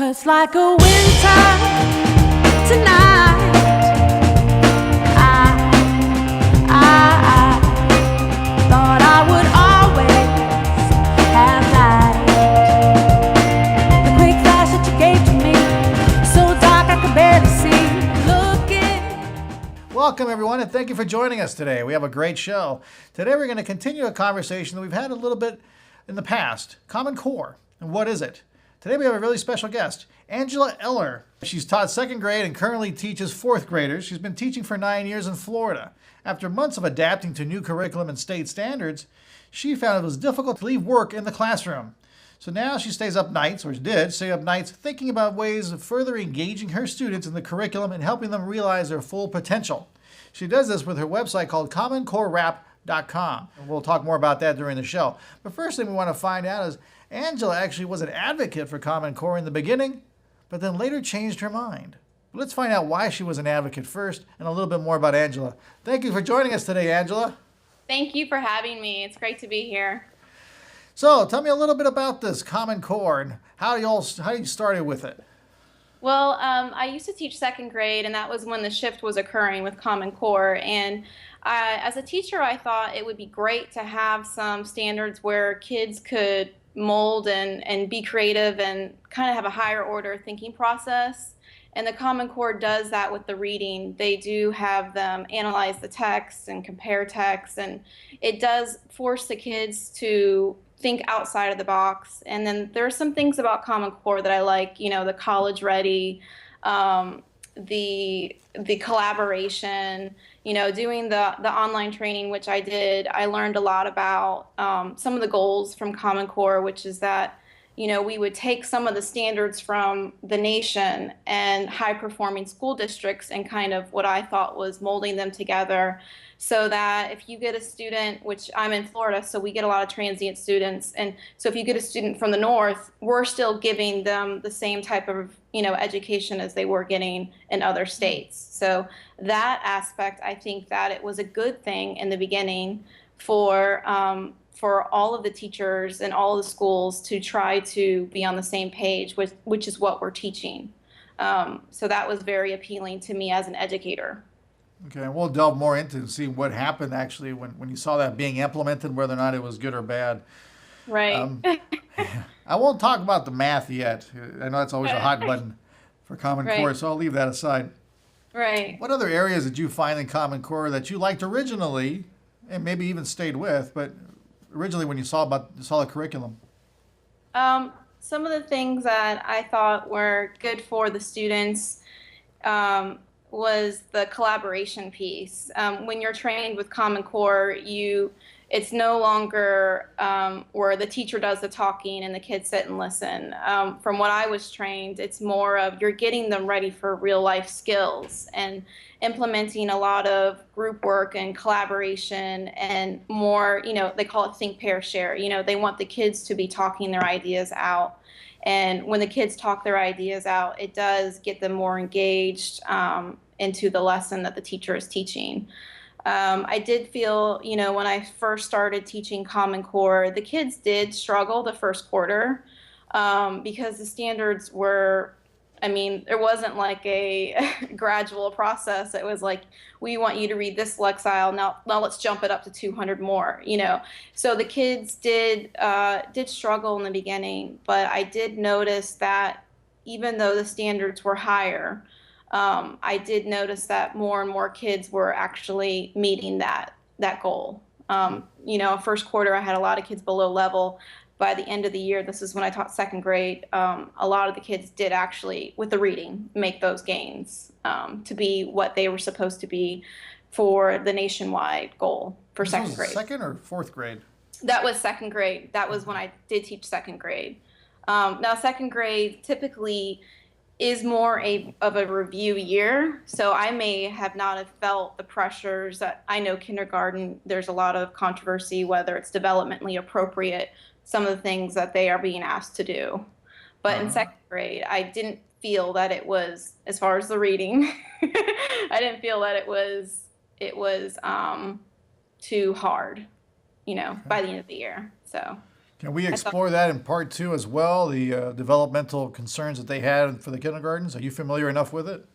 'Cause like a winter tonight, I thought I would always have light. The quick flash that you gave to me, so dark I could barely see. Looking. Welcome everyone, and thank you for joining us today. We have a great show. Today we're going to continue a conversation that we've had a little bit in the past. Common Core, and what is it? Today we have a really special guest, Angela Eller. She's taught second grade and currently teaches fourth graders. She's been teaching for 9 years in Florida. After months of adapting to new curriculum and state standards, she found it was difficult to leave work in the classroom. So now she stays up nights, or did stay up nights, thinking about ways of further engaging her students in the curriculum and helping them realize their full potential. She does this with her website called commoncorerap.com. And we'll talk more about that during the show. But first thing we want to find out is Angela actually was an advocate for Common Core in the beginning, but then later changed her mind. Let's find out why she was an advocate first and a little bit more about Angela. Thank you for joining us today, Angela. Thank you for having me. It's great to be here. So tell me a little bit about this Common Core and how you started with it. Well, I used to teach second grade, and that was when the shift was occurring with Common Core. And as a teacher, I thought it would be great to have some standards where kids could mold and be creative and kind of have a higher order thinking process. And the Common Core does that with the reading. They do have them analyze the text and compare texts, and it does force the kids to think outside of the box. And then there are some things about Common Core that I like, the college ready, the collaboration, doing the online training, which I did. I learned a lot about some of the goals from Common Core, which is that, we would take some of the standards from the nation and high performing school districts and kind of what I thought was molding them together so that if you get a student, which I'm in Florida, so we get a lot of transient students. And so if you get a student from the north, we're still giving them the same type of, education as they were getting in other states. So that aspect, I think that it was a good thing in the beginning for all of the teachers and all of the schools to try to be on the same page, which is what we're teaching. So that was very appealing to me as an educator. Okay, and we'll delve more into and see what happened actually when you saw that being implemented, whether or not it was good or bad. Right. I won't talk about the math yet. I know that's always a hot button for Common Core, so I'll leave that aside. Right. What other areas did you find in Common Core that you liked originally, and maybe even stayed with, but originally when you saw the curriculum? Some of the things that I thought were good for the students was the collaboration piece. When you're trained with Common Core, it's no longer where the teacher does the talking and the kids sit and listen. From what I was trained, it's more of you're getting them ready for real life skills and implementing a lot of group work and collaboration and more, they call it think, pair, share. They want the kids to be talking their ideas out. And when the kids talk their ideas out, it does get them more engaged into the lesson that the teacher is teaching. I did feel, when I first started teaching Common Core, the kids did struggle the first quarter because the standards were, there wasn't like a gradual process. It was like, we want you to read this lexile. Now let's jump it up to 200 more, So the kids did struggle in the beginning, but I did notice that even though the standards were higher, I did notice that more and more kids were actually meeting that goal. First quarter, I had a lot of kids below level. By the end of the year, this is when I taught second grade, a lot of the kids did actually, with the reading, make those gains to be what they were supposed to be for the nationwide goal for second grade. Second or fourth grade? That was second grade. That was when I did teach second grade. Now, second grade typically is more of a review year, so I may have not have felt the pressures that I know kindergarten, there's a lot of controversy whether it's developmentally appropriate, some of the things that they are being asked to do. But in second grade, I didn't feel that it was, as far as the reading, I didn't feel that it was too hard, by the end of the year. So Can we I thought, explore that in part two as well? The developmental concerns that they had for the kindergartens. Are you familiar enough with it?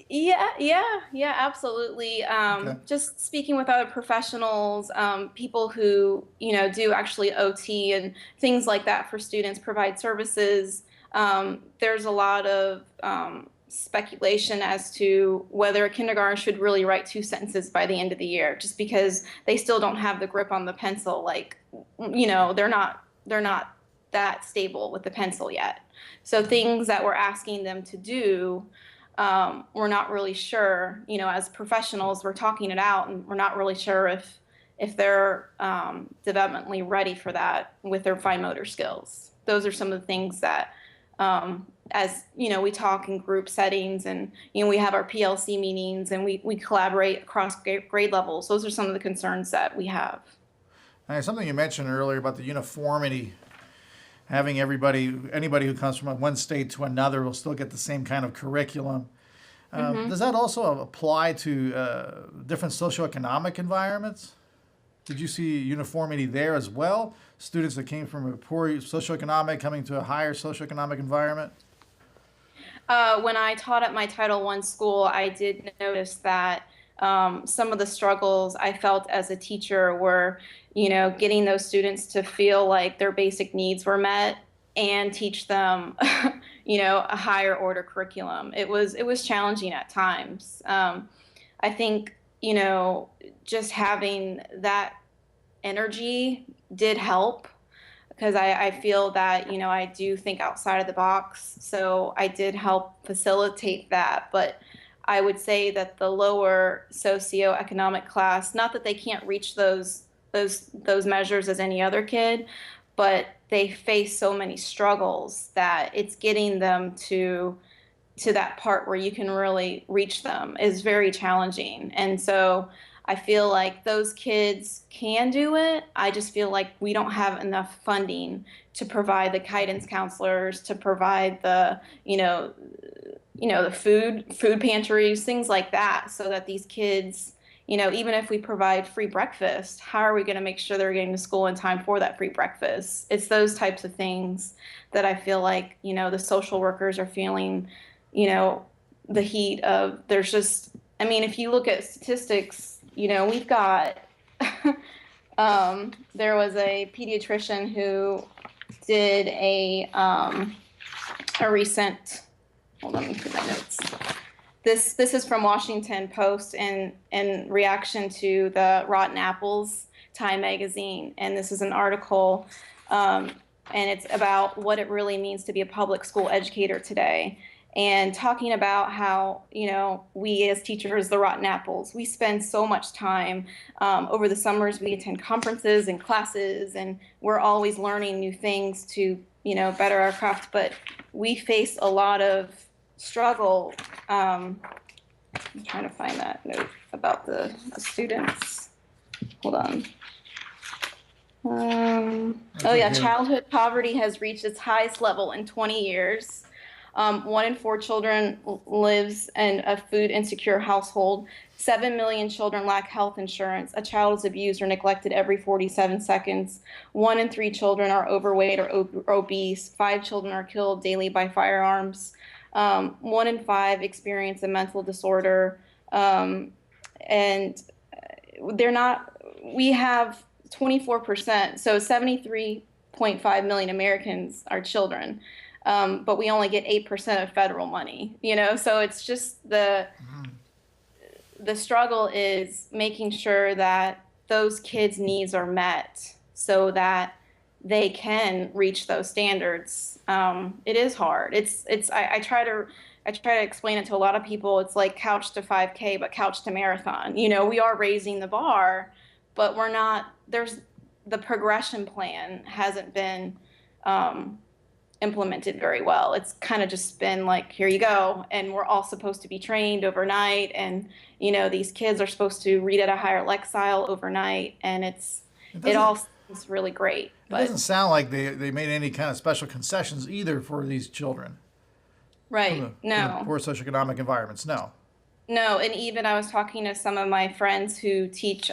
yeah, absolutely. Okay. Just speaking with other professionals, people who, do actually OT and things like that for students, provide services. There's a lot of speculation as to whether a kindergarten should really write two sentences by the end of the year, just because they still don't have the grip on the pencil. Like, they're not that stable with the pencil yet. So things that we're asking them to do, we're not really sure. As professionals, we're talking it out, and we're not really sure if they're developmentally ready for that with their fine motor skills. Those are some of the things that, as we talk in group settings, and we have our PLC meetings, and we collaborate across grade levels. Those are some of the concerns that we have. Something you mentioned earlier about the uniformity, having anybody who comes from one state to another will still get the same kind of curriculum. Does that also apply to different socioeconomic environments? Did you see uniformity there as well? Students that came from a poor socioeconomic coming to a higher socioeconomic environment? When I taught at my Title I school, I did notice that some of the struggles I felt as a teacher were, getting those students to feel like their basic needs were met and teach them, a higher order curriculum. It was challenging at times. I think, just having that energy did help, because I feel that, I do think outside of the box. So I did help facilitate that. But I would say that the lower socioeconomic class, not that they can't reach those measures as any other kid, but they face so many struggles that it's getting them to that part where you can really reach them is very challenging. And so I feel like those kids can do it. I just feel like we don't have enough funding to provide the guidance counselors, to provide the, the food pantries, things like that, so that these kids, even if we provide free breakfast, how are we going to make sure they're getting to school in time for that free breakfast? It's those types of things that I feel like, the social workers are feeling, the heat of. There's just, if you look at statistics, we've got, there was a pediatrician who did a recent, hold on, let me put my notes. This is from Washington Post in reaction to the Rotten Apples Time magazine. And this is an article, and it's about what it really means to be a public school educator today. And talking about how, we as teachers, the rotten apples, we spend so much time over the summers. We attend conferences and classes, and we're always learning new things to, better our craft. But we face a lot of struggle. I'm trying to find that note about the students. Hold on. Childhood poverty has reached its highest level in 20 years. 1 in 4 children lives in a food insecure household. 7 million children lack health insurance. A child is abused or neglected every 47 seconds. 1 in 3 children are overweight or obese. 5 children are killed daily by firearms. 1 in 5 experience a mental disorder. And we have 24%, so 73.5 million Americans are children. But we only get 8% of federal money, so it's just the struggle is making sure that those kids' needs are met so that they can reach those standards. It is hard. I try to explain it to a lot of people. It's like couch to 5K, but couch to marathon. We are raising the bar, but the progression plan hasn't been, implemented very well. It's kind of just been like, here you go, and we're all supposed to be trained overnight, and these kids are supposed to read at a higher lexile overnight, and it all seems really great. But it doesn't sound like they made any kind of special concessions either for these children. Right. From No. the poor socioeconomic environments. No. No, and even I was talking to some of my friends who teach,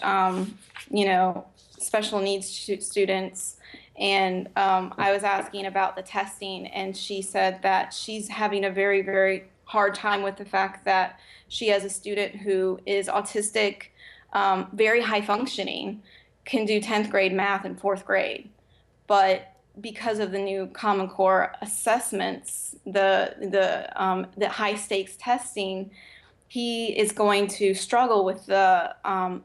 special needs students, And I was asking about the testing, and she said that she's having a very, very hard time with the fact that she has a student who is autistic, very high functioning, can do 10th grade math in 4th grade. But because of the new Common Core assessments, the high stakes testing, he is going to struggle with the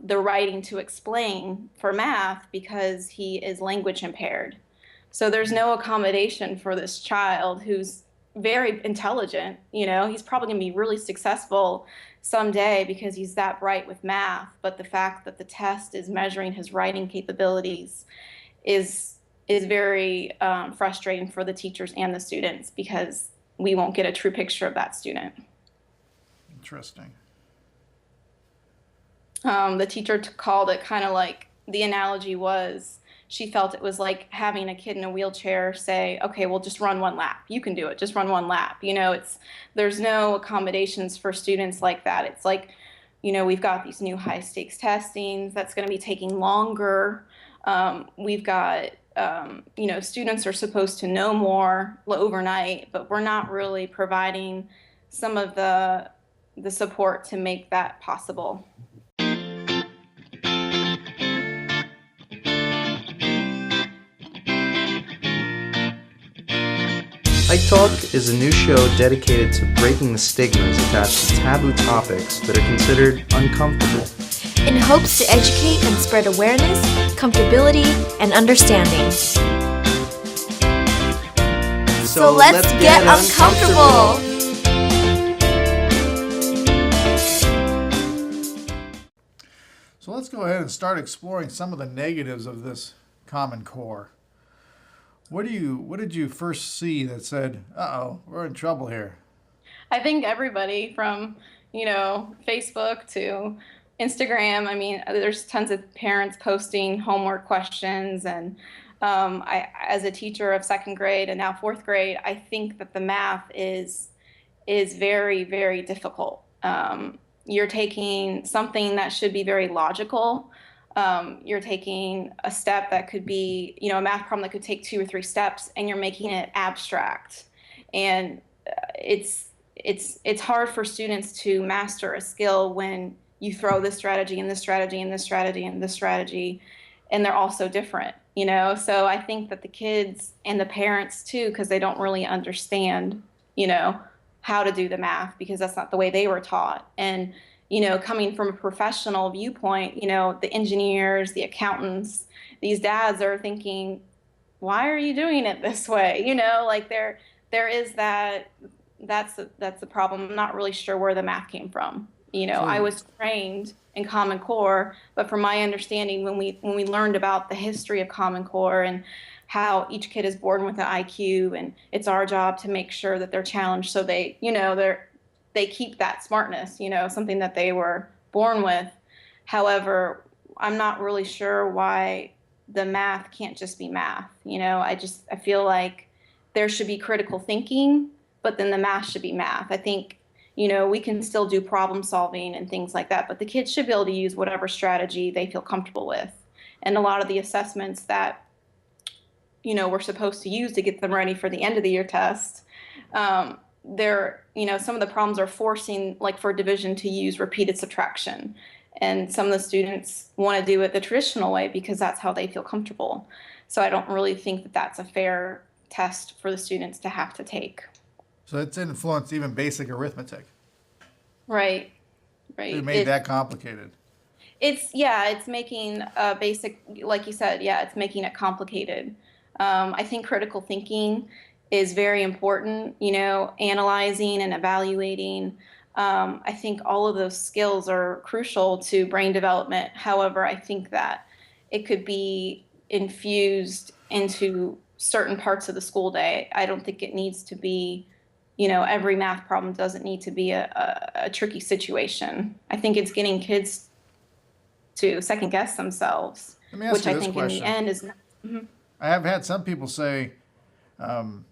writing to explain for math because he is language impaired. So there's no accommodation for this child who's very intelligent. He's probably going to be really successful someday because he's that bright with math. But the fact that the test is measuring his writing capabilities is very frustrating for the teachers and the students because we won't get a true picture of that student. Interesting. The teacher called it kind of like the analogy was she felt it was like having a kid in a wheelchair say, okay, well, just run one lap. You can do it. Just run one lap. There's no accommodations for students like that. It's like, we've got these new high stakes testings that's going to be taking longer. We've got, students are supposed to know more overnight, but we're not really providing some of the support to make that possible. Hike Talk is a new show dedicated to breaking the stigmas attached to taboo topics that are considered uncomfortable, in hopes to educate and spread awareness, comfortability, and understanding. So let's get uncomfortable! So let's go ahead and start exploring some of the negatives of this Common Core. What did you first see that said, uh-oh, we're in trouble here? I think everybody from, Facebook to Instagram, there's tons of parents posting homework questions. And I, as a teacher of 2nd grade and now 4th grade, I think that the math is very, very difficult. You're taking something that should be very logical. You're taking a step that could be, a math problem that could take 2 or 3 steps, and you're making it abstract. And it's hard for students to master a skill when you throw this strategy and this strategy and this strategy and this strategy, and they're all so different, So I think that the kids and the parents too, because they don't really understand, how to do the math because that's not the way they were taught. And coming from a professional viewpoint, the engineers, the accountants, these dads are thinking, why are you doing it this way? Like there is that's the problem. I'm not really sure where the math came from. I was trained in Common Core, but from my understanding, when we learned about the history of Common Core and how each kid is born with an IQ, and it's our job to make sure that they're challenged so they keep that smartness, something that they were born with. However, I'm not really sure why the math can't just be math. I feel like there should be critical thinking, but then the math should be math. I think, we can still do problem solving and things like that, but the kids should be able to use whatever strategy they feel comfortable with. And a lot of the assessments that, we're supposed to use to get them ready for the end of the year test, some of the problems are forcing, like for division, to use repeated subtraction. And some of the students want to do it the traditional way because that's how they feel comfortable. So I don't really think that that's a fair test for the students to have to take. So it's influenced even basic arithmetic. Right. It made that complicated. It's making basic, like you said, it's making it complicated. I think critical thinking is very important, analyzing and evaluating. I think all of those skills are crucial to brain development. However, I think that it could be infused into certain parts of the school day. I don't think it needs to be, every math problem doesn't need to be a tricky situation. I think it's getting kids to second guess themselves, which I think question. In the end is not. Mm-hmm. I have had some people say, and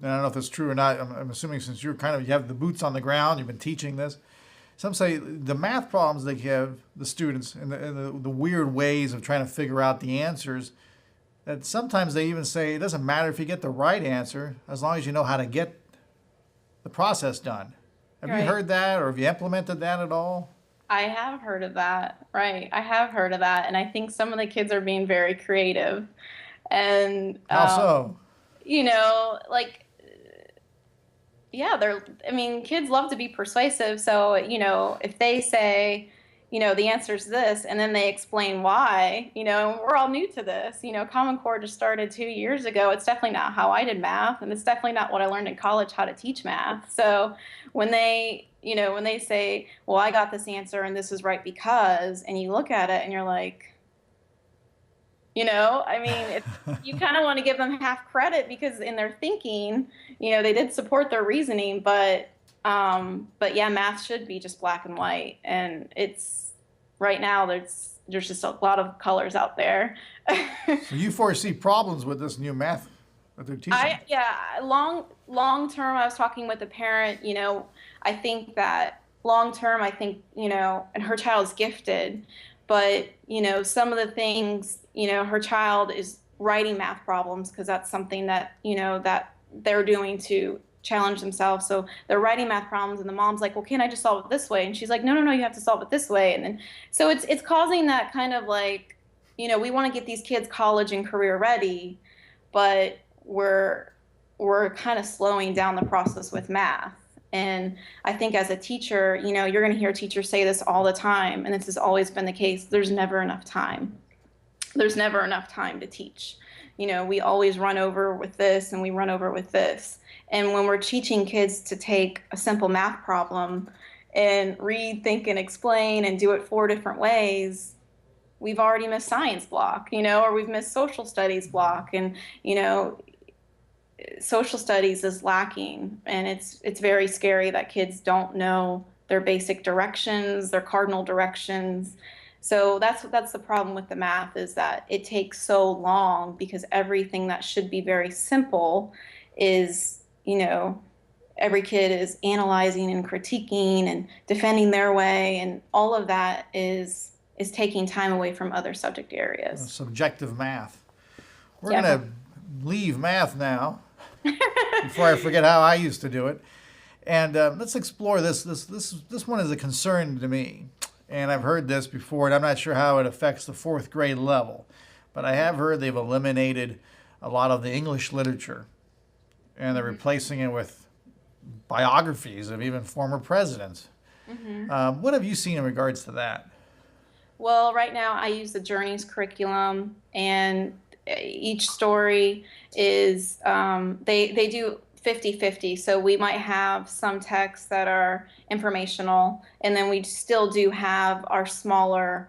I don't know if it's true or not. I'm assuming since you have the boots on the ground, you've been teaching this. Some say the math problems they have, the students, and the weird ways of trying to figure out the answers, that sometimes they even say it doesn't matter if you get the right answer as long as you know how to get the process done. Have you Right. heard that, or have you implemented that at all? I have heard of that. Right. I have heard of that. And I think some of the kids are being very creative. And, How so? like, yeah, I mean, kids love to be persuasive. So, if they say, the answer is this, and then they explain why, and we're all new to this. Common Core just started 2 years ago. It's definitely not how I did math, and it's definitely not what I learned in college, how to teach math. So when they say, well, I got this answer and this is right because, and you look at it and you're like, I mean, you kind of want to give them half credit because in their thinking, they did support their reasoning, but yeah, math should be just black and white, and it's right now there's just a lot of colors out there. So you foresee problems with this new math that they're teaching? Long term, I was talking with a parent. I think that long term, and her child's gifted, but some of the things, her child is writing math problems because that's something that that they're doing to challenge themselves. So they're writing math problems, and the mom's like, well, can't I just solve it this way? And she's like, no, you have to solve it this way. And then so it's causing that kind of like, we want to get these kids college and career ready, but we're kind of slowing down the process with math. And I think as a teacher, you're going to hear teachers say this all the time, and this has always been the case. There's never enough time. There's never enough time to teach. We always run over with this and we run over with this. And when we're teaching kids to take a simple math problem and read, think, and explain and do it 4 different ways, we've already missed science block, or we've missed social studies block. And, social studies is lacking, and it's very scary that kids don't know their basic directions, their cardinal directions. So that's the problem with the math, is that it takes so long because everything that should be very simple is, every kid is analyzing and critiquing and defending their way, and all of that is taking time away from other subject areas. Subjective math. We're Yeah. going to leave math now before I forget how I used to do it. And let's explore this. This one is a concern to me. And I've heard this before, and I'm not sure how it affects the 4th grade level. But I have heard they've eliminated a lot of the English literature, and they're replacing it with biographies of even former presidents. What have you seen in regards to that? Well, right now I use the Journeys curriculum, and each story is, they do 50-50. So we might have some texts that are informational, and then we still do have our smaller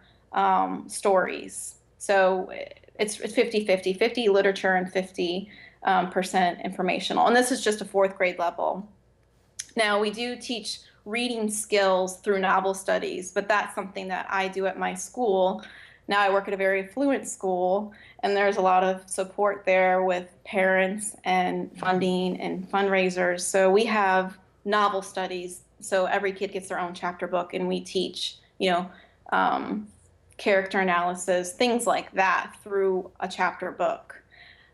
stories. So it's 50-50, 50 literature and 50% informational. And this is just a 4th grade level. Now, we do teach reading skills through novel studies, but that's something that I do at my school. Now I work at a very affluent school, and there's a lot of support there with parents and funding and fundraisers. So we have novel studies. So every kid gets their own chapter book, and we teach, character analysis, things like that through a chapter book.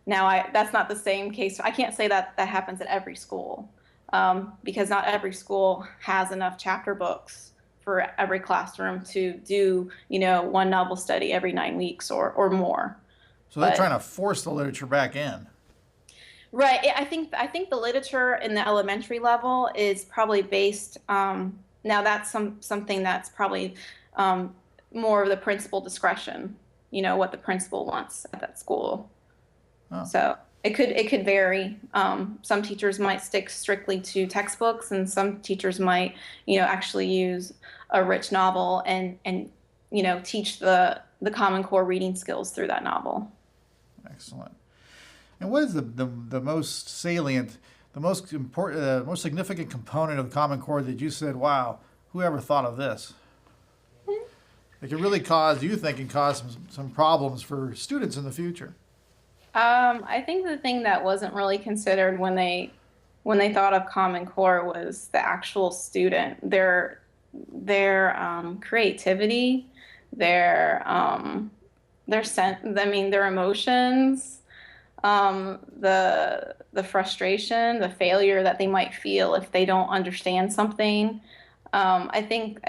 Now, that's not the same case. I can't say that happens at every school, because not every school has enough chapter books for every classroom to do, one novel study every 9 weeks or more. So they're trying to force the literature back in. Right. I think the literature in the elementary level is probably based. Now that's something that's probably more of the principal discretion. What the principal wants at that school. Oh. So it could vary. Some teachers might stick strictly to textbooks, and some teachers might actually use a rich novel and teach the Common Core reading skills through that novel. Excellent. And what is the most salient, the most important, most significant component of the Common Core that you said, wow, whoever thought of this? It can really cause some problems for students in the future. I think the thing that wasn't really considered when they thought of Common Core was the actual student, their creativity, their their emotions, the frustration, the failure that they might feel if they don't understand something. I think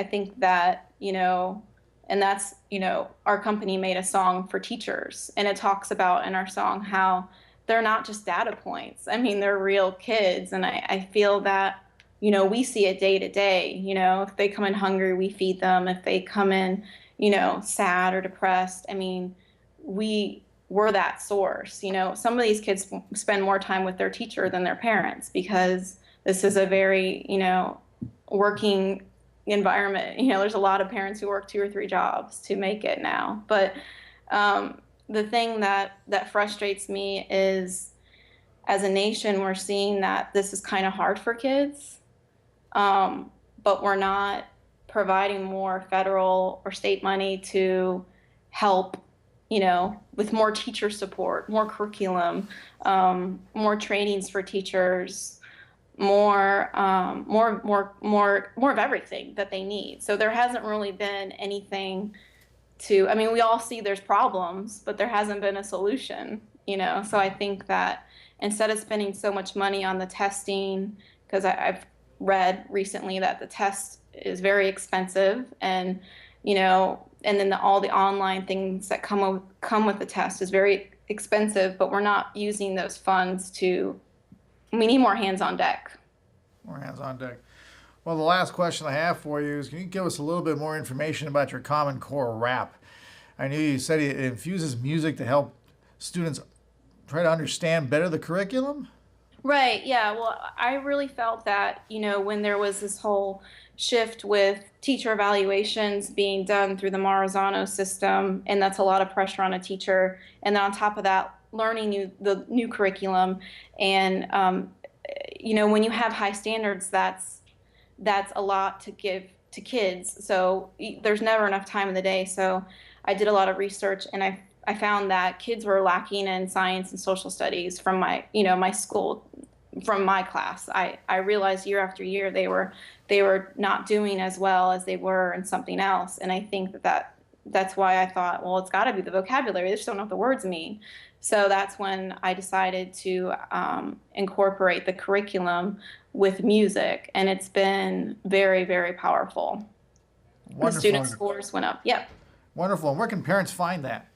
that, and that's, our company made a song for teachers, and it talks about in our song how they're not just data points. I mean, they're real kids, and I feel that, we see it day to day. If they come in hungry, we feed them. If they come in, sad or depressed, I mean, we're that source. Some of these kids spend more time with their teacher than their parents because this is a very, working environment. There's a lot of parents who work 2 or 3 jobs to make it now. But the thing that frustrates me is, as a nation, we're seeing that this is kind of hard for kids, but we're not providing more federal or state money to help, with more teacher support, more curriculum, more trainings for teachers, more of everything that they need. So there hasn't really been anything I mean, we all see there's problems, but there hasn't been a solution, So I think that instead of spending so much money on the testing, because I've read recently that the test is very expensive, and, and then all the online things that come with the test is very expensive, but we're not using those funds we need more hands on deck. More hands on deck. Well, the last question I have for you is, can you give us a little bit more information about your Common Core rap? I knew you said it infuses music to help students try to understand better the curriculum. Right, yeah. Well, I really felt that, when there was this whole shift with teacher evaluations being done through the Marzano system, and that's a lot of pressure on a teacher. And then on top of that, learning the new curriculum. And, when you have high standards, that's a lot to give to kids. So there's never enough time in the day. So I did a lot of research, and I found that kids were lacking in science and social studies from my school, from my class. I realized year after year they were not doing as well as they were in something else. And I think that's why I thought, well, it's got to be the vocabulary. They just don't know what the words mean. So that's when I decided to incorporate the curriculum with music, and it's been very, very powerful. Wonderful. The student scores went up. Yep. Wonderful. And where can parents find that?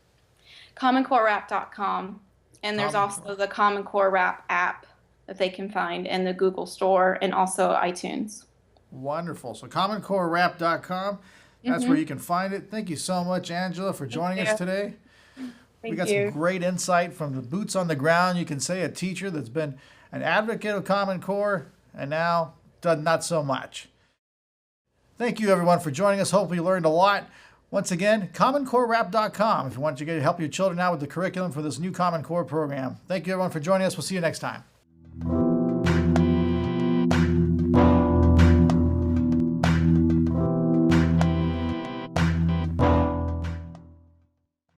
CommonCoreRap.com, and there's also the Common Core Rap app that they can find in the Google Store and also iTunes. Wonderful. So CommonCoreRap.com, that's where you can find it. Thank you so much, Angela, for joining us today. We got some great insight from the boots on the ground. You can say a teacher that's been an advocate of Common Core and now does not so much. Thank you, everyone, for joining us. Hopefully you learned a lot. Once again, CommonCoreRap.com if you want to help your children out with the curriculum for this new Common Core program. Thank you, everyone, for joining us. We'll see you next time.